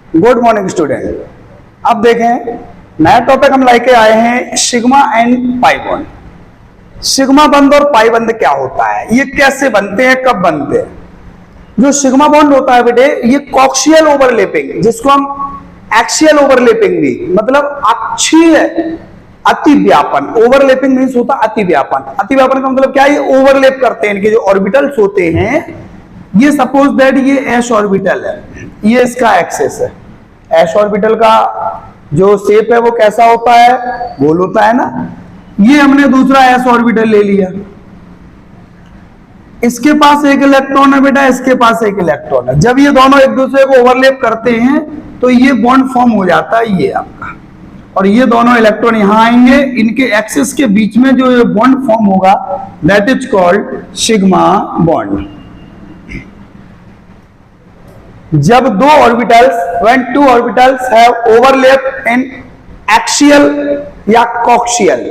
Good morning student. अब देखें नया टॉपिक हम लेके आए हैं sigma and pi bond. Sigma बंद और पाई बंद क्या होता है, ये कैसे बनते हैं, कब बनते हैं। जो सिग्मा बॉन्ड होता है बेटे, ये कॉक्सियल ओवरलैपिंग, जिसको हम एक्सियल ओवरलैपिंग भी, मतलब अक्षीय अतिव्यापन। ओवरलैपिंग मीन्स होता अतिव्यापन। अतिव्यापन का मतलब क्या है, ये ओवरलैप करते हैं। इनके जो ऑर्बिटल्स होते हैं, ये सपोज दैट ये एस ऑर्बिटल है, ये इसका एक्सेस है। एस ऑर्बिटल का जो शेप है वो कैसा होता है, गोल होता है ना। ये हमने दूसरा एस ऑर्बिटल ले लिया, इसके पास एक इलेक्ट्रॉन है बेटा, इसके पास एक इलेक्ट्रॉन है। जब ये दोनों एक दूसरे को ओवरलैप करते हैं तो ये बॉन्ड फॉर्म हो जाता है, ये आपका। और ये दोनों इलेक्ट्रॉन यहां आएंगे, इनके एक्सिस के बीच में जो ये बॉन्ड फॉर्म होगा that is called sigma bond. जब दो orbitals, when two orbitals have overlap in axial या कॉक्सियल,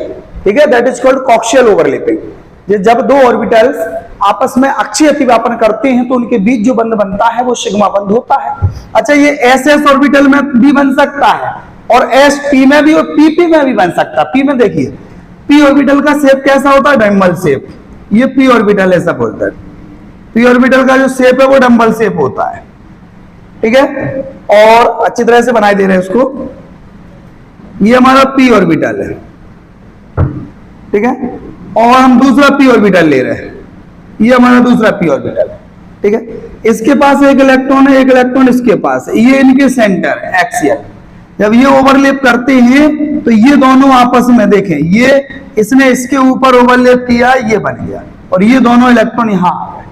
ठीक है, that is called coxal overlapping. जब दो ऑर्बिटल्स आपस में अक्षीय अतिव्यापन करते हैं तो उनके बीच जो बंध बनता है वो सिग्मा बंध होता है। अच्छा, ये एस एस ऑर्बिटल में भी बन सकता है और एस पी में भी और पी पी में भी बन सकता है। पी में देखिए, पी ऑर्बिटल का शेप कैसा होता है, डम्बल शेप। ये पी ऑर्बिटल ऐसा बोलता है, पी ऑर्बिटल का जो शेप है वो डम्बल शेप होता है, ठीक है। और अच्छी तरह से बनाई दे रहे हैं उसको। ये हमारा पी ऑर्बिटल है, ठीक है, और हम दूसरा पी ऑर्बिटल ले रहे हैं, ये हमारा दूसरा पी ऑर्बिटल है, ठीक है। इसके पास एक इलेक्ट्रॉन है, एक इलेक्ट्रॉन इसके पास है, ये इनके सेंटर है, एक्सियल। जब ये ओवरलैप करते हैं तो ये दोनों आपस में देखें, ये इसने इसके ऊपर ओवरलैप किया, ये बन गया, और ये दोनों इलेक्ट्रॉन यहां आ गए,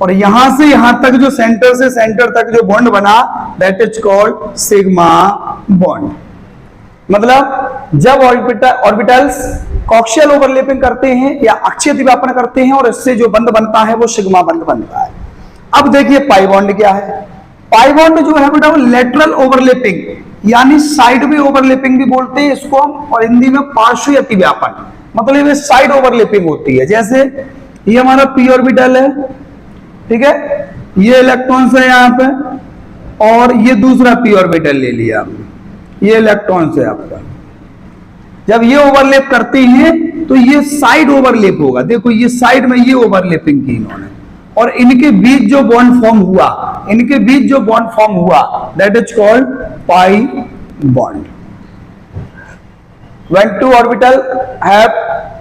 और यहां से यहां तक जो सेंटर से सेंटर तक जो बॉन्ड बना that is called sigma bond. मतलब जब ऑर्बिटल्स कॉक्सियल ओवरलैपिंग करते हैं या अक्षीय अतिव्यापन करते हैं और इससे जो बंध बनता है वो सिग्मा बंध बनता है। अब देखिए पाई बॉन्ड क्या है। पाई बॉन्ड जो है बेटा वो लेटरल ओवरलैपिंग, यानी साइड में ओवरलैपिंग भी बोलते हैं इसको हम, और हिंदी में पार्श्वीय अतिव्यापन, मतलब ये साइड ओवरलैपिंग होती है। जैसे ये हमारा पी ऑर्बिटल है, ठीक है, ये इलेक्ट्रॉन्स है यहाँ पे, और ये दूसरा पी ऑर्बिटल ले लिया हमने, ये इलेक्ट्रॉन्स है आपका। जब ये ओवरलैप करते हैं तो ये साइड ओवरलैप होगा। देखो ये साइड में ये ओवरलैपिंग की इन्होंने, और इनके बीच जो बॉन्ड फॉर्म हुआ, इनके बीच जो बॉन्ड फॉर्म हुआ that is called pi bond. When two orbital have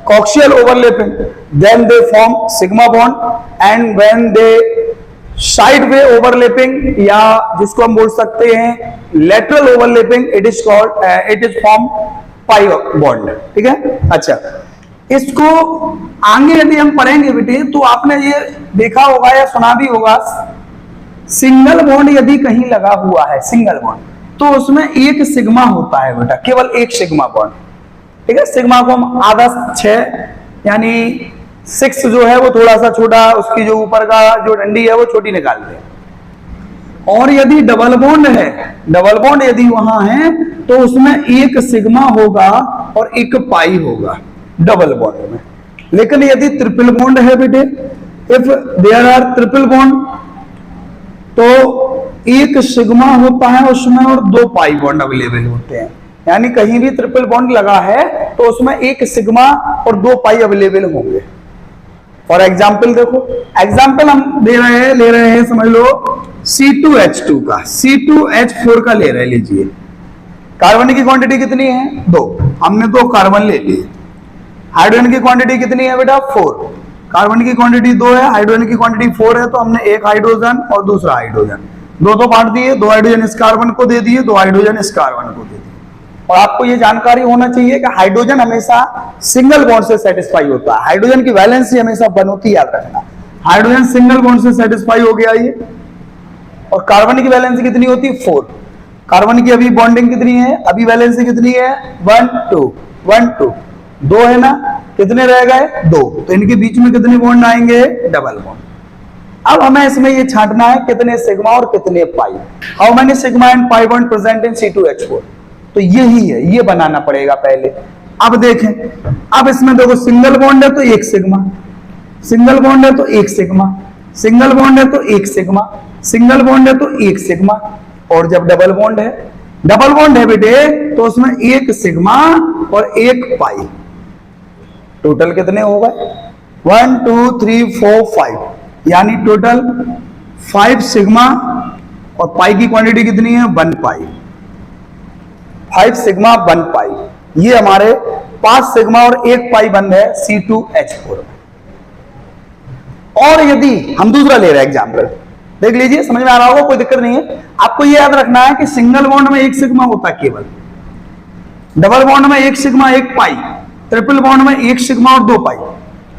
coaxial overlapping, then they form sigma bond, and when they sideway overlapping या जिसको हम बोल सकते हैं lateral overlapping, it is called it is form pi bond, ठीक है। अच्छा, इसको आगे यदि हम पढ़ेंगे बेटे तो आपने ये देखा होगा या सुना भी होगा, सिंगल बॉन्ड यदि कहीं लगा हुआ है, सिंगल बॉन्ड, तो उसमें एक सिग्मा होता है बेटा, केवल एक सिग्मा बॉन्ड, ठीक है। सिग्मा को हम आधा 6 यानी 6 जो है वो थोड़ा सा छोटा, उसकी जो ऊपर का जो डंडी है वो छोटी निकालते हैं। और यदि डबल बॉन्ड है, डबल बॉन्ड यदि वहां है तो उसमें एक सिग्मा होगा और एक पाई होगा डबल बॉन्ड में। लेकिन यदि ट्रिपल बॉन्ड है बेटे, if there are triple bond, तो एक सिग्मा होता है उसमें और 2 पाई बॉन्ड अवेलेबल होते हैं। यानी कहीं भी ट्रिपल बॉन्ड लगा है तो उसमें एक सिग्मा और 2 पाई अवेलेबल होंगे। फॉर एग्जाम्पल देखो, एग्जाम्पल हम ले रहे हैं समझ लो C2H2 का, C2H4 का ले रहे, लीजिए। कार्बन की क्वांटिटी कितनी है, 2, हमने 2 कार्बन ले लिए। हाइड्रोजन की क्वांटिटी कितनी है बेटा, 4। कार्बन की क्वांटिटी 2 है, हाइड्रोजन की क्वांटिटी 4 है, तो हमने एक हाइड्रोजन और दूसरा हाइड्रोजन, 2 तो बांट दिए, 2 हाइड्रोजन इस कार्बन को दे दिए, 2 हाइड्रोजन इस कार्बन को दे दिए। और आपको ये जानकारी होना चाहिए कि हाइड्रोजन हमेशा सिंगल बॉन्ड से सेटिस्फाई होता है। हाइड्रोजन की वैलेंसी हमेशा 1 होती है, याद रखना। हाइड्रोजन सिंगल बॉन्ड से सेटिस्फाई हो गया ये। और कार्बन की वैलेंसी कितनी होती है, 4। कार्बन की अभी बॉन्डिंग कितनी है, अभी वैलेंसी कितनी है, 1 2 1 2, 2 है ना, कितने रह गए, 2। तो इनके बीच में कितने बॉन्ड आएंगे, डबल बॉन्ड। अब हमें इसमें ये छांटना है कितने सिग्मा और कितने pi. How many sigma and pi bond present in C2H4, तो यही है, ये बनाना पड़ेगा पहले। अब देखें, अब इसमें देखो सिंगल बॉन्ड है तो एक सिग्मा, सिंगल बॉन्ड है तो एक सिग्मा, सिंगल बॉन्ड है तो एक सिग्मा, सिंगल बॉन्ड है तो एक सिग्मा, और जब डबल बॉन्ड है बेटे, तो उसमें एक सिग्मा और एक पाई, टोटल कितने हो गए 1 2 3 4 5, यानी टोटल 5 सिग्मा और पाई की क्वांटिटी कितनी है 1 पाई, 5 सिग्मा 1 पाई, ये हमारे 5 सिग्मा और 1 पाई बंद है C2H4। और यदि हम दूसरा ले रहे हैं एग्जाम्पल, देख लीजिए, समझ में आ रहा होगा, कोई दिक्कत नहीं है। आपको ये याद रखना है कि सिंगल बॉन्ड में 1 सिग्मा होता है केवल, डबल बॉन्ड में 1 सिग्मा 1 पाई, ट्रिपल बॉन्ड में 1 सिग्मा और 2 पाई,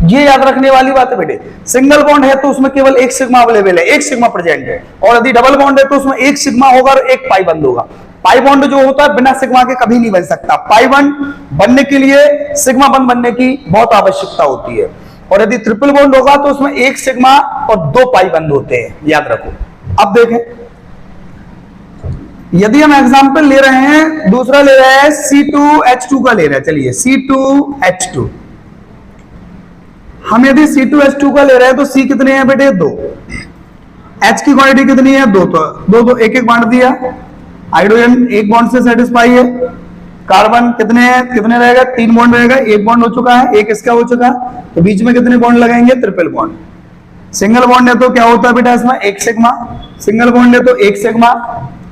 ये याद रखने वाली बात है बेटे। सिंगल बॉन्ड है तो उसमें केवल 1 सिग्मा अवेलेबल है, 1 सिग्मा प्रेजेंट है, और यदि डबल बॉन्ड है तो उसमें 1 सिग्मा होगा और 1 पाई बंद होगा। पाई बॉन्ड जो होता है बिना सिग्मा के कभी नहीं बन सकता, पाई बॉन्ड बनने के लिए सिग्मा बॉन्ड बनने की बहुत आवश्यकता होती है, और यदि ट्रिपल बॉन्ड होगा तो उसमें 1 सिग्मा और 2 पाई बंद होते हैं, याद रखो। अब देखें, यदि हम एग्जांपल ले रहे हैं, दूसरा ले रहे हैं C2H2 का ले रहे हैं, चलिए C2H2, हम यदि C2H2 का ले रहे हैं तो C कितने हैं बेटे 2, H की क्वांटिटी कितनी है 2, तो 2 एक एक बांट दिया, हाइड्रोजन एक बॉन्ड से सेटिस्फाई है, कार्बन कितने रहेगा 3 बॉन्ड रहेगा, 1 बॉन्ड हो चुका है, 1 इसका हो चुका है, तो बीच में कितने बॉन्ड लगेंगे ट्रिपल बॉन्ड। सिंगल बॉन्ड है तो क्या होता है बेटा इसमें 1 सिग्मा, सिंगल बॉन्ड है तो 1 सिग्मा,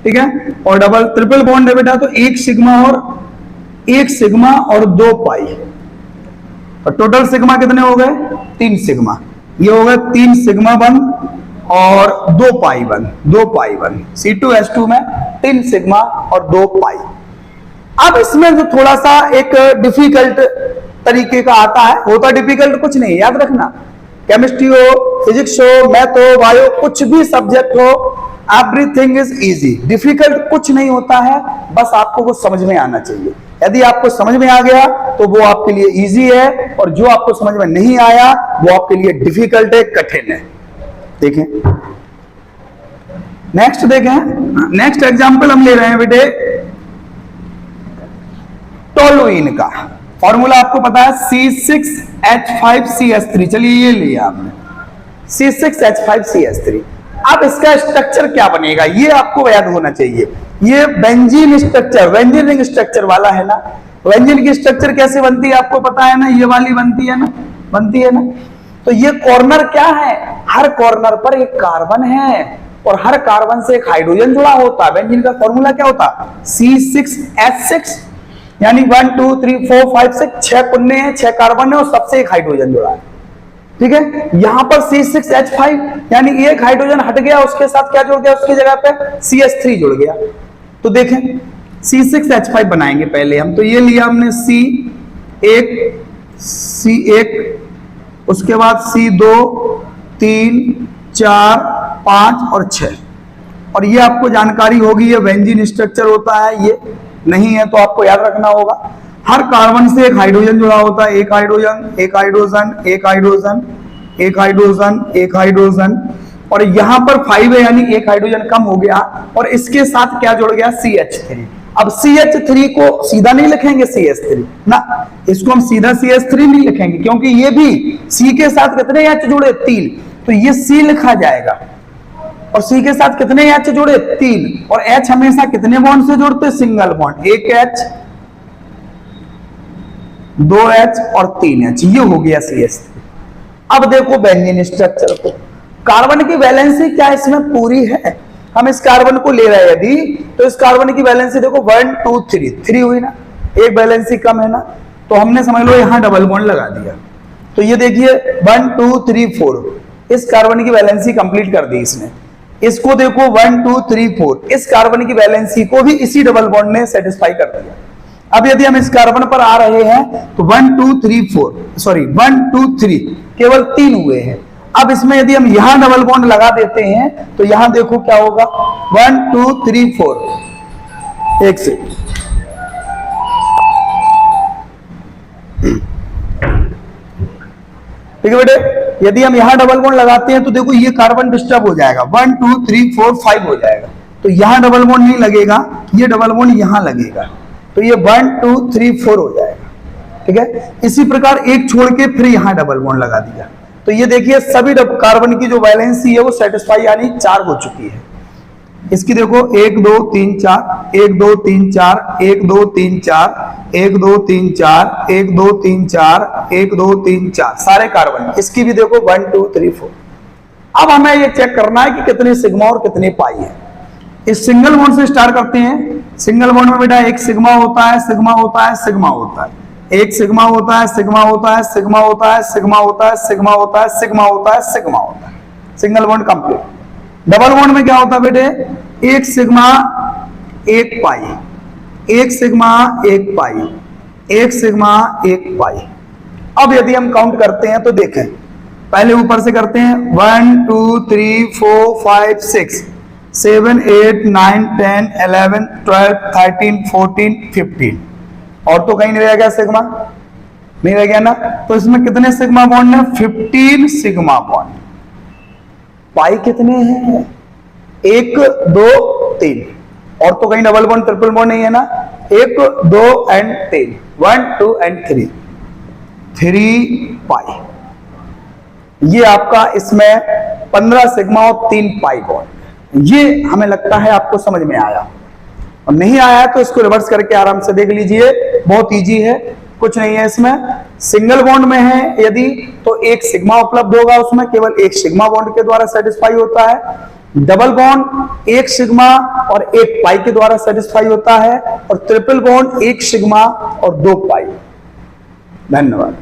ठीक है, और डबल ट्रिपल बॉन्ड है बेटा तो 1 सिग्मा और 2 पाई, और टोटल सिग्मा कितने हो गए 3 सिग्मा, ये हो गए 3 सिग्मा बंद और 2 पाई बंद, C2H2 में 3 सिग्मा और 2 पाई। अब इसमें जो थोड़ा सा एक डिफिकल्ट तरीके का आता है, होता डिफिकल्ट कुछ नहीं, याद रखना, केमिस्ट्री हो, फिजिक्स हो, मैथ हो, बायो, कुछ भी सब्जेक्ट हो, एवरीथिंग इज इजी, डिफिकल्ट कुछ नहीं होता है, बस आपको कुछ समझ में आना चाहिए। यदि आपको समझ में आ गया तो वो आपके लिए इजी है, और जो आपको समझ में नहीं आया वो आपके लिए डिफिकल्ट है, कठिन है। देखें नेक्स्ट, नेक्स्ट एग्जांपल हम ले रहे हैं बेटे टोलुइन का। फॉर्मूला आपको पता है C6H5CH3, चलिए ये लिया आपने C6H5CH3। अब इसका स्ट्रक्चर क्या बनेगा ये आपको याद होना चाहिए। ये benzene structure, benzene ring structure वाला है ना। बेंजीन की स्ट्रक्चर कैसे बनती है आपको पता है ना, ये वाली बनती है ना। तो ये कॉर्नर क्या है, हर कॉर्नर पर एक कार्बन है और हर कार्बन से एक हाइड्रोजन जुड़ा होता है। बेंजीन का फॉर्मूला क्या होता है C6H6, यानी 1 2 3 4 5 6 6 पुन्ने हैं, 6 कार्बन है और सबसे एक हाइड्रोजन जुड़ा है, ठीक है। यहां पर C6H5 यानी एक हाइड्रोजन हट गया, उसके साथ क्या जुड़ गया, उसकी जगह पे CH3 जुड़ गया। तो देखें C6H5 बनाएंगे पहले हम, तो ये लिया हमने C1, उसके बाद C2, 3, 4, 5 और 6, और ये आपको जानकारी होगी, ये बेंजीन स्ट्रक्चर होता है, ये नहीं है तो आपको याद रखना होगा। हर कार्बन से एक हाइड्रोजन जुड़ा होता है, एक हाइड्रोजन, एक हाइड्रोजन, एक हाइड्रोजन, एक हाइड्रोजन, एक हाइड्रोजन, और यहां पर 5 है यानी एक हाइड्रोजन कम हो गया, और इसके साथ क्या जुड़ गया CH3। अब CH3 को सीधा नहीं लिखेंगे CH3 ना, इसको हम सीधा CH3 नहीं लिखेंगे, क्योंकि ये भी C के साथ कितने H जुड़े 3, तो ये C लिखा जाएगा, और C के साथ कितने H जुड़े 3, और H हमेशा कितने बॉन्ड से जुड़ते, सिंगल बॉन्ड, 1 H, 2 H और 3 H, ये हो गया CH3। अब देखो बेंजीन स्ट्रक्चर को, कार्बन की वैलेंसी क्या इसमें पूरी है, हम इस कार्बन को ले रहे हैं यदि, तो इस कार्बन की वैलेंसी देखो 1 2 3 हुई ना, एक वैलेंसी कम है ना, तो हमने समझ लो यहां डबल बॉन्ड लगा दिया, तो ये देखिए 1 2 3 4, इस कार्बन की वैलेंसी कंप्लीट कर दी इसने। इसको देखो 1 2 3 4, इस कार्बन की वैलेंसी को भी इसी डबल बॉन्ड ने सेटिस्फाई कर दिया। अब यदि हम इस कार्बन पर आ रहे हैं तो 1 2 3 केवल 3 हुए हैं। अब इसमें यदि हम यहां डबल बॉन्ड लगा देते हैं तो यहां देखो क्या होगा, 1 2 3 4, एक से ठीक है बेटे। यदि हम यहां डबल बॉन्ड लगाते हैं तो देखो ये कार्बन डिस्टर्ब हो जाएगा, 1 2 3 4 5 हो जाएगा, तो यहां डबल बॉन्ड नहीं लगेगा, ये डबल बॉन्ड यहां लगेगा, तो ये 1 2 3 4 हो जाएगा, ठीक है। इसी प्रकार एक छोड़ के फिर यहां डबल बॉन्ड लगा दिया, तो ये देखिए सभी कार्बन की जो वैलेंसी है वो सेटिस्फाई यानी 4 हो चुकी है। इसकी देखो 1 2 3 4 1 2 3 4 1 2 3 4 1 2 3 4 1 2 3 4 1 2 3 4 सारे कार्बन। इसकी भी देखो 1 2 3 4। अब हमें ये चेक करना है कि कितने सिग्मा और कितने पाई है। इस सिंगल बॉन्ड से स्टार्ट करते हैं। सिंगल बॉन्ड में बेटा एक सिग्मा होता है, सिग्मा होता है, सिग्मा होता है, एक सिग्मा होता है, सिग्मा होता है, सिग्मा होता है, सिग्मा होता है, सिग्मा होता है, सिग्मा होता है, सिग्मा होता है। Single bond complete. Double bond में क्या होता है बेटे? एक सिग्मा एक पाई, एक सिग्मा एक पाई, एक सिग्मा एक पाई। अब यदि हम काउंट करते हैं तो देखें, पहले ऊपर से करते हैं 1 2 3 4 5 6 7 8 9 10 11 12 13 14 15। और तो कहीं नहीं रह गया सिग्मा, नहीं रह गया ना। तो इसमें कितने सिग्मा बॉन्ड है? 15 सिग्मा बॉन्ड। पाई कितने हैं? 1 2 3। और तो कहीं डबल बॉन्ड ट्रिपल बॉन्ड नहीं है ना। 1 2 एंड 3, 1 2 एंड 3, 3 पाई। ये आपका इसमें 15 सिग्मा और 3 पाई बॉन्ड। ये हमें लगता है आपको समझ में आया, और नहीं आया तो इसको रिवर्स करके आराम से देख लीजिए, बहुत इजी है, कुछ नहीं है इसमें। सिंगल बॉन्ड में है यदि तो एक सिग्मा उपलब्ध होगा, उसमें केवल एक सिग्मा बॉन्ड के द्वारा सेटिस्फाई होता है। डबल बॉन्ड एक सिग्मा और एक पाई के द्वारा सेटिस्फाई होता है, और ट्रिपल बॉन्ड एक सिग्मा और 2 पाई। धन्यवाद।